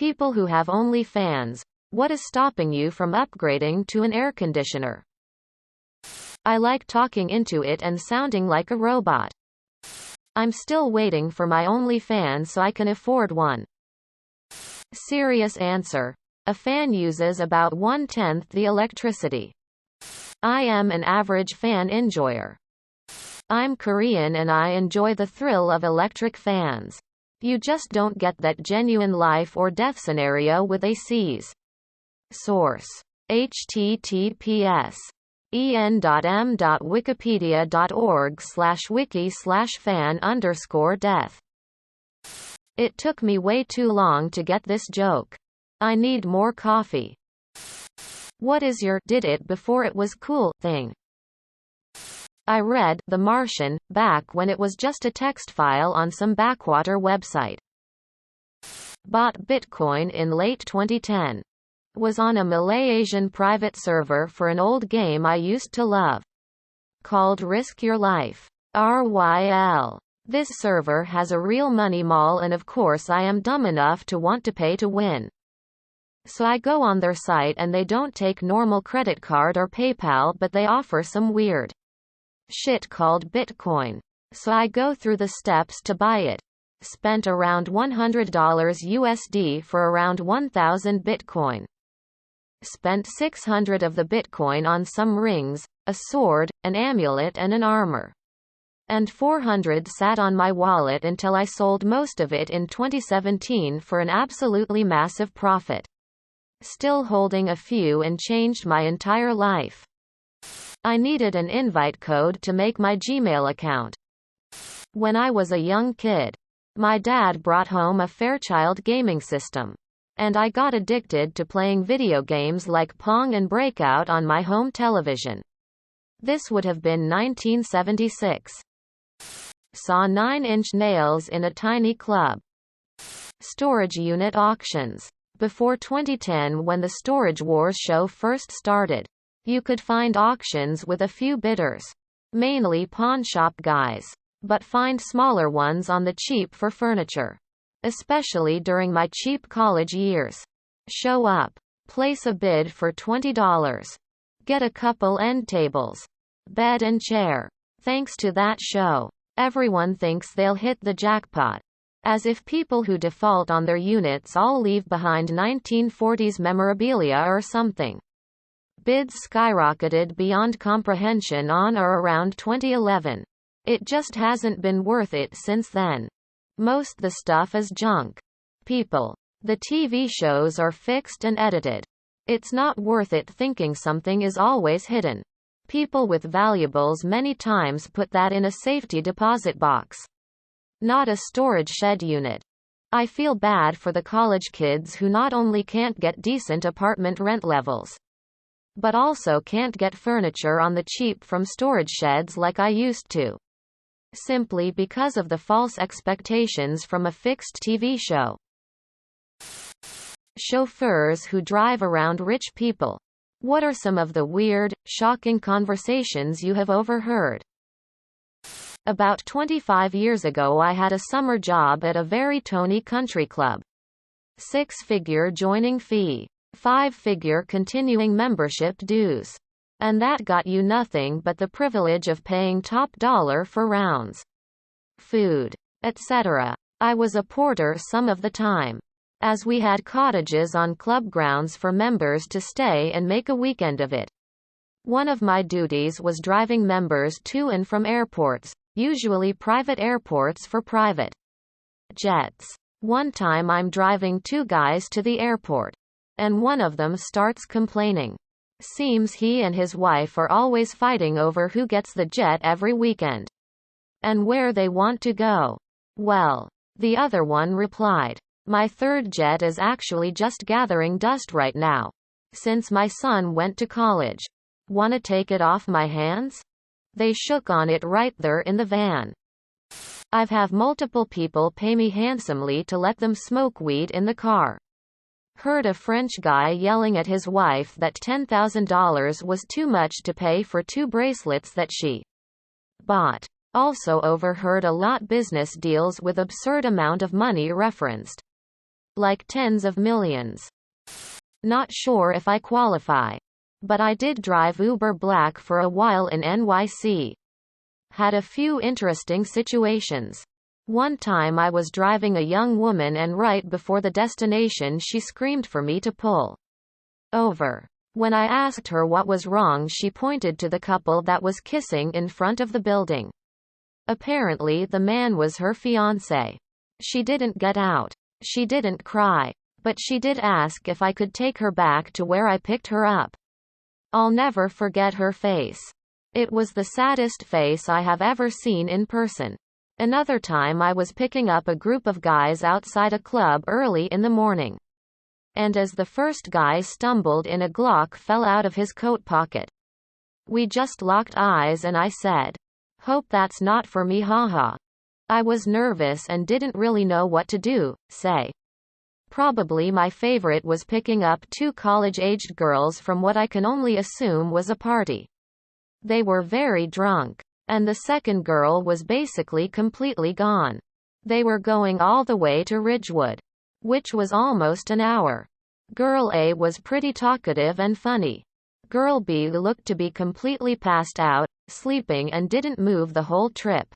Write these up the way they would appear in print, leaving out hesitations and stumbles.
People who have OnlyFans, what is stopping you from upgrading to an air conditioner? I like talking into it and sounding like a robot. I'm still waiting for my OnlyFans so I can afford one. Serious answer. A fan uses about 1/10 the electricity. I am an average fan enjoyer. I'm Korean and I enjoy the thrill of electric fans. You just don't get that genuine life or death scenario with ACs. Source. https en.m.wikipedia.org/wiki/fan_death. It took me way too long to get this joke. I need more coffee. What is your "did it before it was cool" thing? I read The Martian back when it was just a text file on some backwater website. Bought Bitcoin in late 2010. Was on a Malaysian private server for an old game I used to love. Called Risk Your Life. RYL. This server has a real money mall and of course I am dumb enough to want to pay to win. So I go on their site and they don't take normal credit card or PayPal but they offer some weird shit called Bitcoin. So I go through the steps to buy it. Spent around $100 USD for around 1,000 Bitcoin. Spent 600 of the Bitcoin on some rings, a sword, an amulet and an armor. And 400 sat on my wallet until I sold most of it in 2017 for an absolutely massive profit. Still holding a few and changed my entire life. I needed an invite code to make my Gmail account. When I was a young kid, my dad brought home a Fairchild gaming system. And I got addicted to playing video games like Pong and Breakout on my home television. This would have been 1976. Saw 9-inch nails in a tiny club. Storage unit auctions. Before 2010 when the Storage Wars show first started, you could find auctions with a few bidders. Mainly pawnshop guys. But find smaller ones on the cheap for furniture. Especially during my cheap college years. Show up. Place a bid for $20. Get a couple end tables. Bed and chair. Thanks to that show, everyone thinks they'll hit the jackpot. As if people who default on their units all leave behind 1940s memorabilia or something. Bids skyrocketed beyond comprehension on or around 2011. It just hasn't been worth it since then. Most the stuff is junk. People. The TV shows are fixed and edited. It's not worth it thinking something is always hidden. People with valuables many times put that in a safety deposit box. Not a storage shed unit. I feel bad for the college kids who not only can't get decent apartment rent levels, but also can't get furniture on the cheap from storage sheds like I used to. Simply because of the false expectations from a fixed TV show. Chauffeurs who drive around rich people. What are some of the weird, shocking conversations you have overheard? About 25 years ago I had a summer job at a very tony country club. 6-figure joining fee. 5-figure continuing membership dues. And that got you nothing but the privilege of paying top dollar for rounds, food, etc. I was a porter some of the time, as we had cottages on club grounds for members to stay and make a weekend of it. One of my duties was driving members to and from airports, usually private airports for private jets. One time I'm driving 2 guys to the airport, and one of them starts complaining. Seems he and his wife are always fighting over who gets the jet every weekend. And where they want to go. Well, the other one replied, "My 3rd jet is actually just gathering dust right now. Since my son went to college. Wanna take it off my hands?" They shook on it right there in the van. I've had multiple people pay me handsomely to let them smoke weed in the car. Heard a French guy yelling at his wife that $10,000 was too much to pay for 2 bracelets that she bought. Also overheard a lot business deals with absurd amount of money referenced. Like tens of millions. Not sure if I qualify. But I did drive Uber Black for a while in NYC. Had a few interesting situations. One time I was driving a young woman and right before the destination she screamed for me to pull over. When I asked her what was wrong, she pointed to the couple that was kissing in front of the building. Apparently the man was her fiancé. She didn't get out. She didn't cry. But she did ask if I could take her back to where I picked her up. I'll never forget her face. It was the saddest face I have ever seen in person. Another time I was picking up a group of guys outside a club early in the morning. And as the first guy stumbled in, a Glock fell out of his coat pocket. We just locked eyes and I said, "Hope that's not for me, haha." I was nervous and didn't really know what to do, say. Probably my favorite was picking up two college-aged girls from what I can only assume was a party. They were very drunk. And the second girl was basically completely gone. They were going all the way to Ridgewood, which was almost an hour. Girl A was pretty talkative and funny. Girl B looked to be completely passed out, sleeping, and didn't move the whole trip.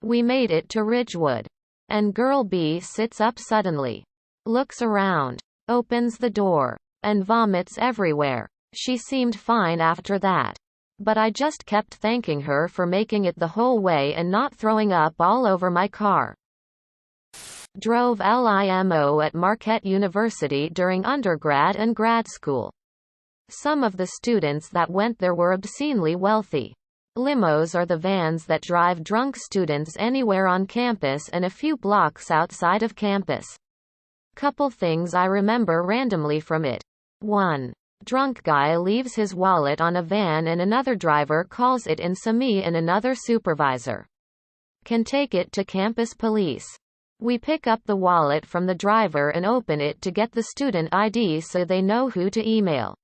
We made it to Ridgewood. And girl B sits up suddenly. Looks around. Opens the door. And vomits everywhere. She seemed fine after that. But I just kept thanking her for making it the whole way and not throwing up all over my car. Drove LIMO at Marquette University during undergrad and grad school. Some of the students that went there were obscenely wealthy. Limos are the vans that drive drunk students anywhere on campus and a few blocks outside of campus. Couple things I remember randomly from it. 1. Drunk guy leaves his wallet on a van and another driver calls it in, so me and another supervisor can take it to campus police. We pick up the wallet from the driver and open it to get the student ID so they know who to email.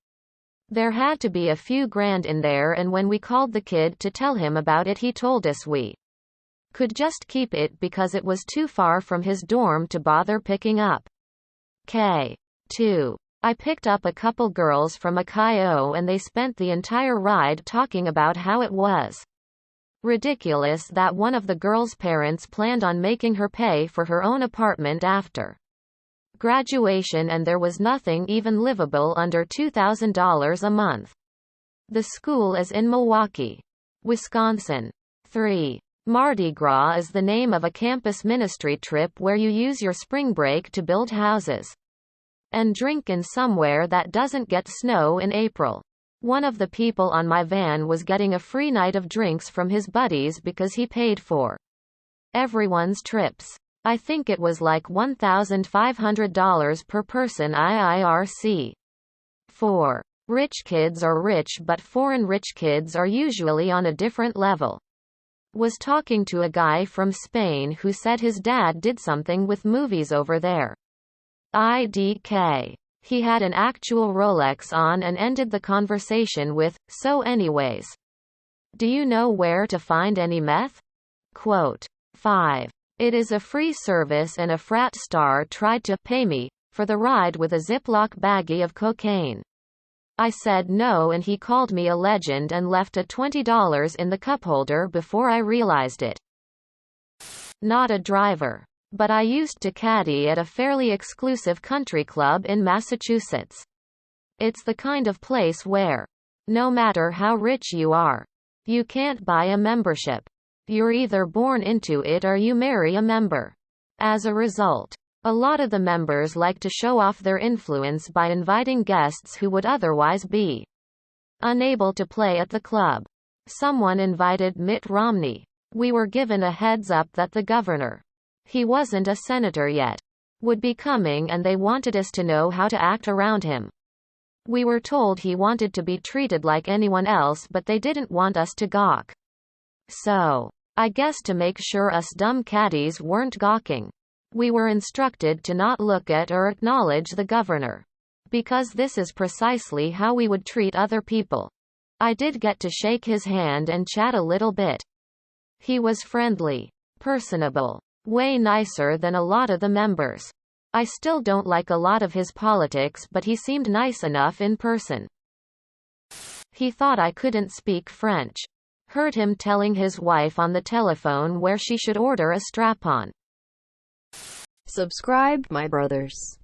There had to be a few grand in there, and when we called the kid to tell him about it, he told us we could just keep it because it was too far from his dorm to bother picking up. K2. I picked up a couple girls from Ohio and they spent the entire ride talking about how it was ridiculous that one of the girls' parents planned on making her pay for her own apartment after graduation, and there was nothing even livable under $2,000 a month. The school is in Milwaukee, Wisconsin. 3. Mardi Gras is the name of a campus ministry trip where you use your spring break to build houses and drink in somewhere that doesn't get snow in April. One of the people on my van was getting a free night of drinks from his buddies because he paid for everyone's trips. I think it was like $1,500 per person IIRC. 4. Rich kids are rich, but foreign rich kids are usually on a different level. Was talking to a guy from Spain who said his dad did something with movies over there. IDK. He had an actual Rolex on and ended the conversation with, "So anyways, do you know where to find any meth?" Quote. 5. It is a free service and a frat star tried to pay me for the ride with a Ziploc baggie of cocaine. I said no and he called me a legend and left a $20 in the cup holder before I realized it. Not a driver. But I used to caddy at a fairly exclusive country club in Massachusetts. It's the kind of place where, no matter how rich you are, you can't buy a membership. You're either born into it or you marry a member. As a result, a lot of the members like to show off their influence by inviting guests who would otherwise be unable to play at the club. Someone invited Mitt Romney. We were given a heads up that the governor, he wasn't a senator yet, would be coming, and they wanted us to know how to act around him. We were told he wanted to be treated like anyone else, but they didn't want us to gawk. So, I guess to make sure us dumb caddies weren't gawking, we were instructed to not look at or acknowledge the governor. Because this is precisely how we would treat other people. I did get to shake his hand and chat a little bit. He was friendly, personable, way nicer than a lot of the members. I still don't like a lot of his politics, but he seemed nice enough in person. He thought I couldn't speak French. Heard him telling his wife on the telephone where she should order a strap-on. Subscribe, my brothers.